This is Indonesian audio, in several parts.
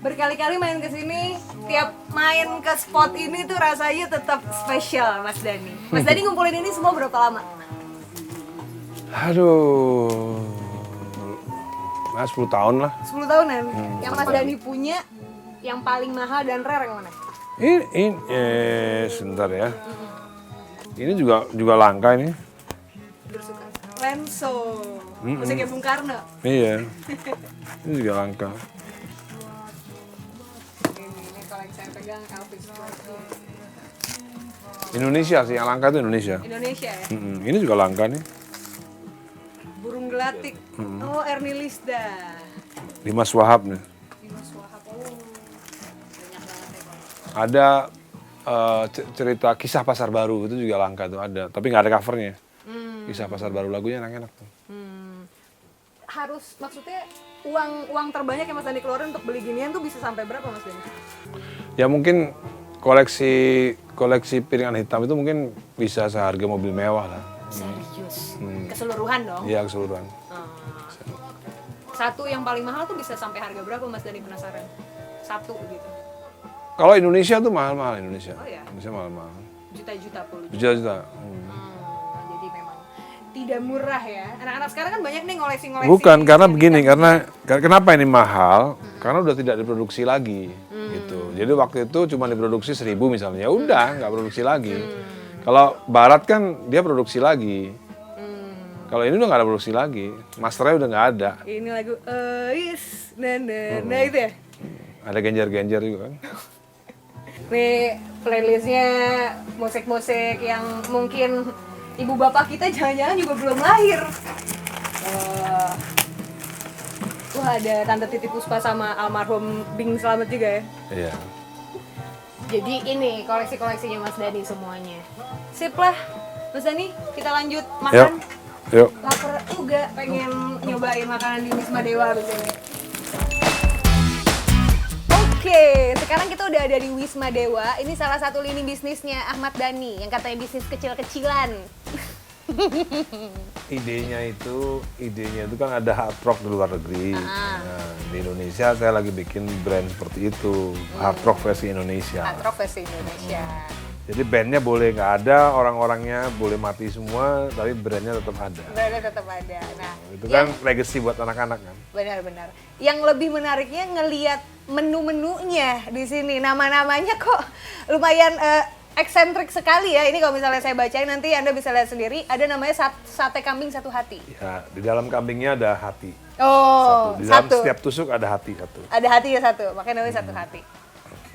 berkali-kali main ke sini, tiap main ke spot ini tuh rasanya tetap spesial, Mas Dhani. Mas Dhani ngumpulin ini semua berapa lama? Aduh, 10 tahun lah. 10 tahunan. Yang Mas Dhani punya, yang paling mahal dan rare yang mana? Sebentar ya. Ini juga langka ini. Bersuka. Lenso. Musiknya Bung Karno. Iya. Ini juga langka. Ini kalau yang saya pegang Elvis Presley. Indonesia sih, yang langka itu Indonesia. Indonesia ya. Ini juga langka nih. Burung gelatik. Oh, Ernie Lisda. Dimas Wahab nih. Dimas Wahab. Oh. Banyak banget ya, Bang. Ada cerita kisah pasar baru itu juga langka tuh ada, tapi nggak ada covernya. Kisah pasar baru lagunya enak-enak tuh. Harus maksudnya uang terbanyak yang Mas Dhani keluarin untuk beli ginian tuh bisa sampai berapa, Mas Dhani? Ya mungkin koleksi piringan hitam itu mungkin bisa seharga mobil mewah lah. Serius? Keseluruhan dong? Iya keseluruhan. Satu yang paling mahal tuh bisa sampai harga berapa, Mas Dhani, penasaran? Satu gitu. Kalau Indonesia tuh mahal-mahal Indonesia. Oh ya? Indonesia mahal-mahal. Juta-juta puluh. Juta-juta. Jadi memang tidak murah ya. Anak-anak sekarang kan banyak nih ngoleksi-ngoleksi. Bukan, karena begini, kenapa ini mahal? Karena udah tidak diproduksi lagi, gitu. Jadi waktu itu cuma diproduksi 1.000 misalnya, ya udah nggak produksi lagi. Kalau Barat kan dia produksi lagi. Kalau ini udah nggak ada produksi lagi, masternya udah nggak ada. Ini lagu nah itu ya. Ada genjer-genjer juga kan. Nih playlistnya musik-musik yang mungkin ibu bapak kita jangan-jangan juga belum lahir. Wah, ada Tante Titi Puspa sama almarhum Bing Slamet juga ya. Iya. Jadi ini koleksi-koleksinya Mas Dhani semuanya. Sip lah, Mas Dhani, kita lanjut makan. Yuk. Lapar juga, pengen nyobain makanan di Wisma Dewa abis ini. Oke, sekarang kita udah ada di Wisma Dewa. Ini salah satu lini bisnisnya Ahmad Dhani yang katanya bisnis kecil-kecilan. Idenya itu kan ada hard rock di luar negeri. Nah, di Indonesia saya lagi bikin brand seperti itu, hard rock versi Indonesia. Hard rock versi Indonesia. Jadi bandnya boleh nggak ada, orang-orangnya boleh mati semua, tapi brandnya tetap ada. Brandnya tetap ada. Nah, Itu kan legacy buat anak-anak kan. benar-benar. Yang lebih menariknya ngelihat menu-menunya di sini. Nama-namanya kok lumayan eksentrik sekali ya. Ini kalau misalnya saya bacain nanti Anda bisa lihat sendiri. Ada namanya sate kambing satu hati. Ya, di dalam kambingnya ada hati. Oh, Di dalam satu. setiap tusuk ada hati satu. Ada hatinya satu, makanya namanya satu hati.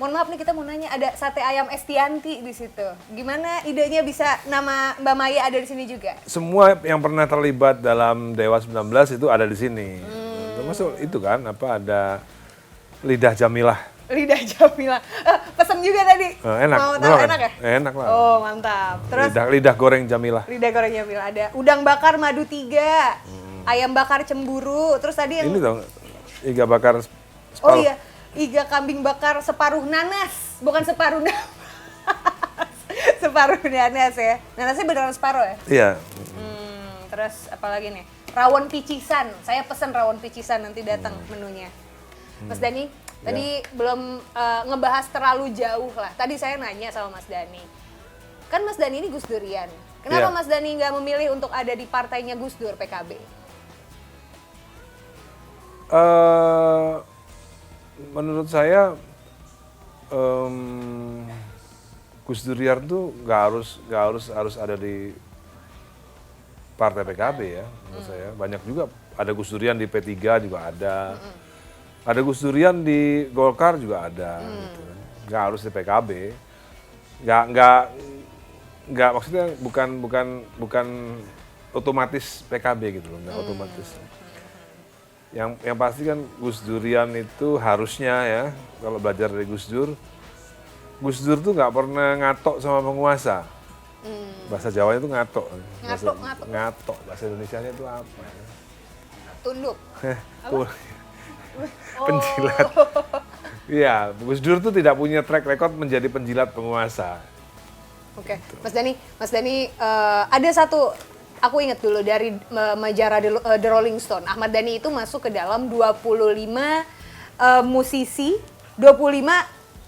Mohon maaf nih, kita mau nanya, ada sate ayam Estianti di situ. Gimana idenya bisa nama Mbak Maya ada di sini juga? Semua yang pernah terlibat dalam Dewa 19 itu ada di sini. Termasuk itu kan, ada lidah Jamilah. Lidah Jamila. Pesen juga tadi. Enak. Mau tahu Beneran? enak ya? Enak lah. Oh, mantap. Terus Lidah goreng Jamilah. lidah goreng Jamila ada udang bakar madu 3, ayam bakar cemburu, terus tadi yang Ini dong, iga bakar oh separuh. iya, iga kambing bakar separuh nanas, bukan separuh nanas. Separuh nanas ya. Nanasnya beneran separuh ya? Iya. Terus apa lagi nih? Rawon picisan. Saya pesen rawon picisan, nanti datang menunya. Mas Dhani, tadi belum ngebahas terlalu jauh lah. Tadi saya nanya sama Mas Dhani. Kan Mas Dhani ini Gus Durian. Kenapa Iya. Mas Dhani nggak memilih untuk ada di partainya Gus Dur, PKB? Menurut saya Gus Durian tuh nggak harus ada di partai PKB ya, menurut saya. Banyak juga ada Gus Durian di P3 juga ada. Ada Gus Durian di Golkar juga ada gitu. Nggak harus di PKB. Nggak maksudnya bukan otomatis PKB gitu loh, nggak otomatis. Yang pasti kan Gus Durian itu harusnya ya, kalau belajar dari Gus Dur tuh nggak pernah ngatok sama penguasa. Bahasa Jawanya itu ngatok. Ngatok. Bahasa Indonesianya itu apa? Tunduk. Penjilat. Iya, Gus Dur tuh tidak punya track record menjadi penjilat penguasa. Oke, Mas Dhani, ada satu, aku ingat dulu dari majalah The Rolling Stone, Ahmad Dhani itu masuk ke dalam 25 musisi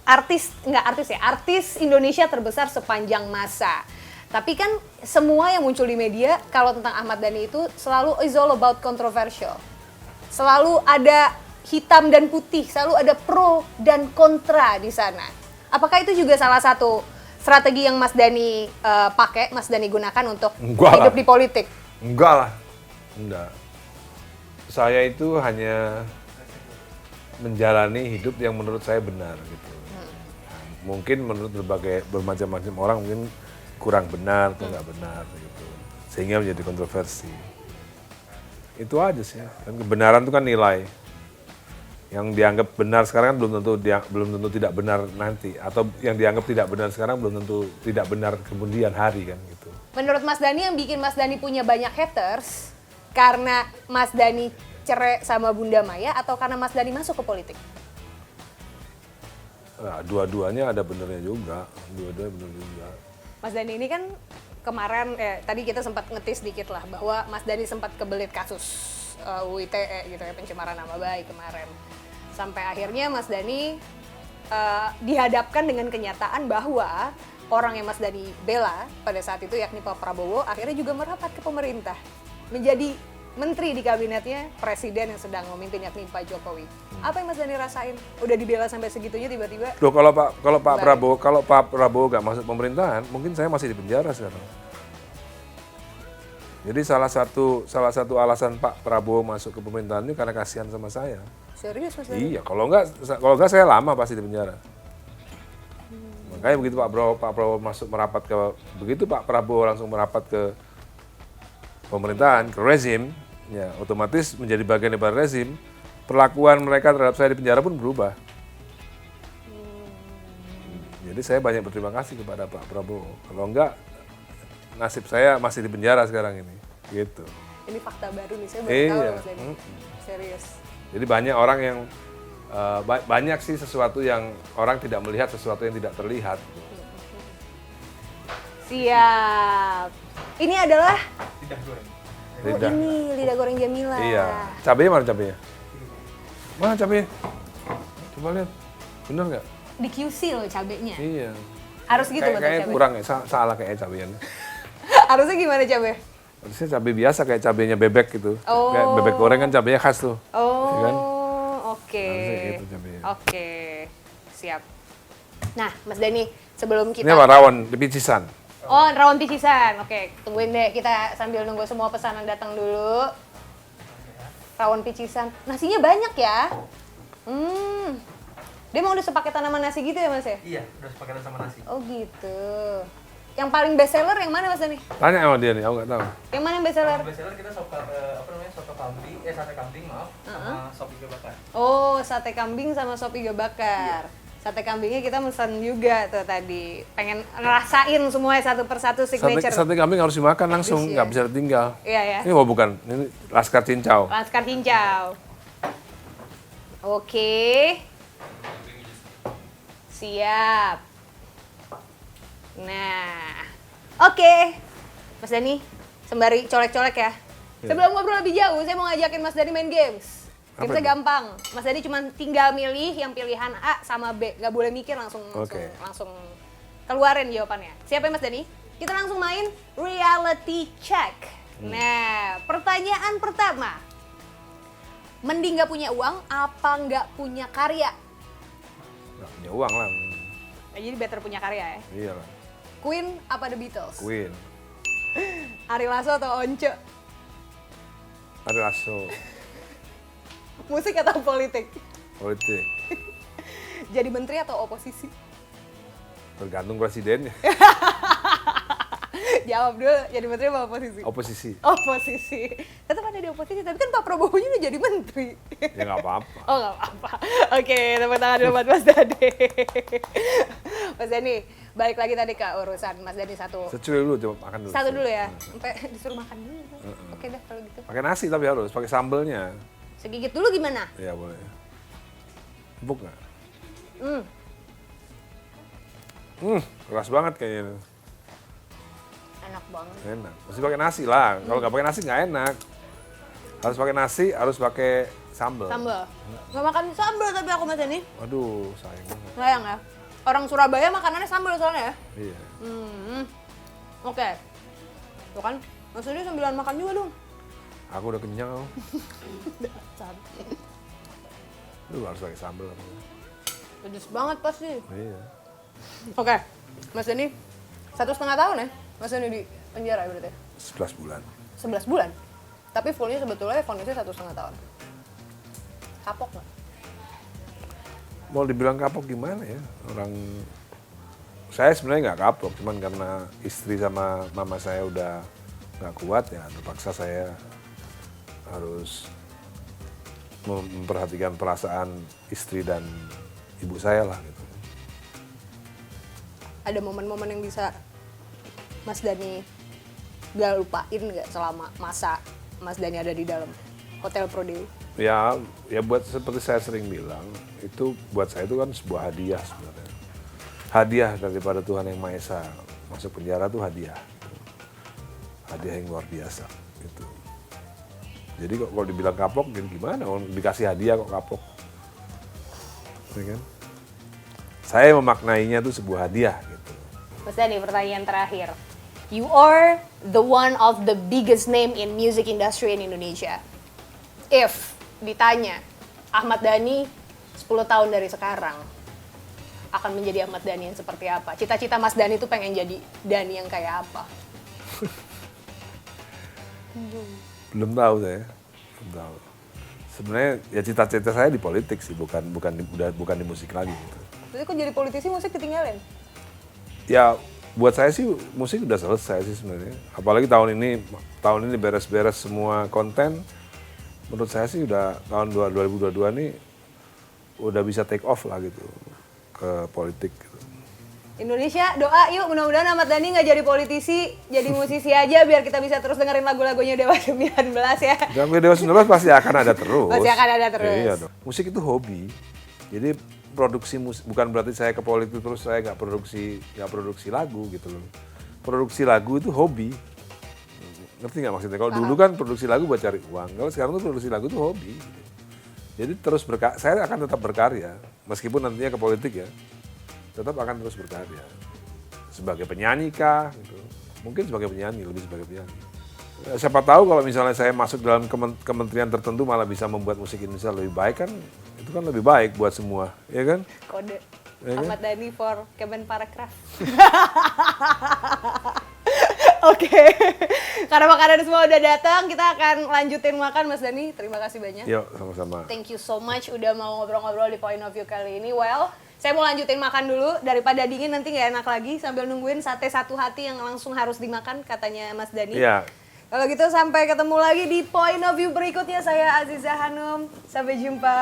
artis Indonesia terbesar sepanjang masa. Tapi kan semua yang muncul di media kalau tentang Ahmad Dhani itu selalu is all about controversial. Selalu ada hitam dan putih, selalu ada pro dan kontra di sana. Apakah itu juga salah satu strategi yang Mas Dhani pakai, Mas Dhani gunakan untuk hidup di politik? Enggak lah, enggak. Saya itu hanya menjalani hidup yang menurut saya benar gitu. Nah, mungkin menurut bermacam-macam orang mungkin kurang benar atau nggak benar gitu, sehingga menjadi kontroversi. Itu aja sih. Kan kebenaran itu kan nilai. Yang dianggap benar sekarang kan belum tentu tidak benar nanti, atau yang dianggap tidak benar sekarang belum tentu tidak benar kemudian hari kan gitu. Menurut Mas Dhani yang bikin Mas Dhani punya banyak haters karena Mas Dhani cerai sama Bunda Maya atau karena Mas Dhani masuk ke politik? Nah, dua-duanya ada benernya juga, dua-duanya bener juga. Mas Dhani ini kan kemarin, tadi kita sempat ngetis dikit lah bahwa Mas Dhani sempat kebelit kasus UITE gitu ya, pencemaran nama baik kemarin. Sampai akhirnya Mas Dhani dihadapkan dengan kenyataan bahwa orang yang Mas Dhani bela pada saat itu yakni Pak Prabowo akhirnya juga merapat ke pemerintah. Menjadi menteri di kabinetnya presiden yang sedang memimpin yakni Pak Jokowi. Apa yang Mas Dhani rasain? Udah dibela sampai segitunya tiba-tiba? Loh, kalau Pak Prabowo nggak masuk pemerintahan, mungkin saya masih di penjara sekarang. Jadi salah satu alasan Pak Prabowo masuk ke pemerintahan ini karena kasihan sama saya. Serius Mas Dhani? Iya, kalau nggak saya lama pasti di penjara. Makanya begitu Pak Prabowo begitu Pak Prabowo langsung merapat ke pemerintahan, ke rezim, ya otomatis menjadi bagian dari rezim, perlakuan mereka terhadap saya di penjara pun berubah. Jadi saya banyak berterima kasih kepada Pak Prabowo. Kalau enggak, nasib saya masih di penjara sekarang ini. Gitu. Ini fakta baru nih, saya baru tahu Mas Dhani. Serius. Jadi banyak orang yang, banyak sih sesuatu yang orang tidak melihat, sesuatu yang tidak terlihat. Siap. Ini adalah Lidah goreng. ini lidah goreng Jamila. Iya. Cabenya mana cabenya? Mana cabenya? Coba lihat. Bener nggak? Di QC loh cabenya. Iya. Harus gitu betul Kayaknya cabai. kurang ya, salah kayaknya cabenya. Harusnya gimana cabai? Harusnya cabai biasa kayak cabenya bebek gitu. Oh. Kayak bebek goreng kan cabenya khas tuh. Oh, Iya kan? oke. Harusnya gitu cabenya. Oke, siap. Nah, Mas Dhani, sebelum kita... Ini apa? Rawon, picisan. Oh, rawon picisan. Oke, tungguin deh. Kita sambil nunggu semua pesanan datang dulu. Rawon picisan. Nasinya banyak ya? Dia mau udah sepaketan sama nasi gitu ya, Mas ya? Iya, udah sepaketan sama nasi. Oh gitu. Yang paling best seller yang mana, Mas Dhani? Tanya sama dia nih, aku nggak tahu. Yang mana yang best seller? Bestseller kita soto kambing, sate kambing maaf, sama sop iga bakar. Oh, sate kambing sama sop iga bakar. Sate kambingnya kita pesan juga tuh tadi. Pengen ngerasain semuanya satu persatu signature. Sate kambing harus dimakan langsung, Habis ya? nggak bisa ditinggal. Iya ya. Ini bukan, ini laskar cincau. Laskar cincau. Oke. Siap. Nah. Oke. Mas Dhani, sembari colek-colek ya. Sebelum ngobrol lebih jauh, saya mau ngajakin Mas Dhani main games. Apa Gamesnya itu? gampang. Mas Dhani cuma tinggal milih yang pilihan A sama B. Gak boleh mikir, langsung keluarin jawabannya. Siap ya Mas Dhani? Kita langsung main reality check. Nah, pertanyaan pertama. Mending gak punya uang apa gak punya karya? Nggak punya uang lah. Nah, jadi better punya karya ya. Iya lah. Queen apa The Beatles? Queen. Ari Lasso atau Once? Ada Lasso. Musik atau politik? Politik. Jadi menteri atau oposisi? Tergantung presidennya. Jawab dulu, jadi menteri apa oposisi? Oposisi. Oposisi. Tetap ada di oposisi, tapi kan Pak Prabowo udah jadi menteri. Ya nggak apa-apa. Oh nggak apa-apa. Oke, tepuk tangan dulu buat Mas Dhani. Mas Dhani, balik lagi tadi ke urusan Mas Dhani satu. Secuil dulu, coba makan dulu. Satu dulu ya, sampai disuruh makan dulu. Oke dah kalau gitu. Pakai nasi tapi harus, pakai sambelnya. Segigit dulu gimana? Iya boleh. Empuk nggak? Keras banget kayaknya. Enak banget. Enak. Mesti pakai nasi lah. Kalau nggak pakai nasi nggak enak. Harus pakai nasi, harus pakai sambal. Sambal. Nggak makan sambal tapi aku Mas Dani. Waduh, sayang banget. Sayang ya. Orang Surabaya makanannya sambal soalnya ya. Iya. Oke. Tuh kan, Mas Dani sambilan makan juga dong. Aku udah kenyang. Lu harus pakai sambal. Pedes banget pasti. Iya. Oke, Mas Dani 1,5 tahun ya? Mas Dani di penjara berarti? 11 bulan. 11 bulan? Tapi fullnya sebetulnya vonisnya 1,5 tahun. Kapok nggak? Mau dibilang kapok gimana ya? Saya sebenarnya nggak kapok, cuman karena istri sama mama saya udah nggak kuat ya, terpaksa saya harus memperhatikan perasaan istri dan ibu saya lah gitu. Ada momen-momen yang bisa Mas Dani gak lupain nggak selama masa Mas Dani ada di dalam Hotel Pro Dewi? Ya buat seperti saya sering bilang, itu buat saya itu kan sebuah hadiah sebenarnya. Hadiah daripada Tuhan Yang Maha Esa. Masuk penjara tuh hadiah. Gitu. Hadiah yang luar biasa. Gitu. Jadi kalau dibilang kapok, jadi gimana? Kalau dikasih hadiah kok kapok? Ya kan? Saya memaknainya itu sebuah hadiah. Gitu. Mas Dani, pertanyaan terakhir. You are the one of the biggest name in music industry in Indonesia. If ditanya, Ahmad Dhani 10 tahun dari sekarang akan menjadi Ahmad Dhani yang seperti apa? Cita-cita Mas Dhani itu pengen jadi Dhani yang kayak apa? Belum tahu saya. Belum tahu. Sebenarnya ya cita-cita saya di politik sih, bukan di musik lagi gitu. Terus kok jadi politisi musik ketinggalan? Ya buat saya sih musik udah selesai sih sebenarnya. Apalagi tahun ini beres-beres semua konten. Menurut saya sih udah tahun 2022 ini udah bisa take off lah gitu ke politik. Gitu. Indonesia doa yuk, mudah-mudahan Ahmad Dhani nggak jadi politisi, jadi musisi aja biar kita bisa terus dengerin lagu-lagunya Dewa 19 ya. Dan Dewa 19 pasti akan ada terus. Pasti akan ada terus. Iya dong. Musik itu hobi. Jadi produksi musik bukan berarti saya ke politik terus saya nggak produksi lagu gitu loh. Produksi lagu itu hobi. Ngerti nggak maksudnya? Kalau dulu kan produksi lagu buat cari uang. Kalau sekarang tuh produksi lagu itu hobi. Jadi terus saya akan tetap berkarya meskipun nantinya ke politik ya. Tetap akan terus berkarya. Sebagai penyanyi kah gitu. Mungkin sebagai penyanyi, lebih sebagai penyanyi. Siapa tahu kalau misalnya saya masuk dalam kementerian tertentu malah bisa membuat musik Indonesia lebih baik kan, itu kan lebih baik buat semua, ya kan? Kode Ya kan? Ahmad Dhani for Kemenparekraf. Oke, karena makanan semua udah datang, kita akan lanjutin makan Mas Dhani. Terima kasih banyak. Yuk, sama-sama. Thank you so much udah mau ngobrol-ngobrol di Point of View kali ini. Well, saya mau lanjutin makan dulu daripada dingin nanti nggak enak lagi sambil nungguin sate satu hati yang langsung harus dimakan katanya Mas Dhani. Iya. Kalau gitu sampai ketemu lagi di Point of View berikutnya. Saya Aziza Hanum. Sampai jumpa.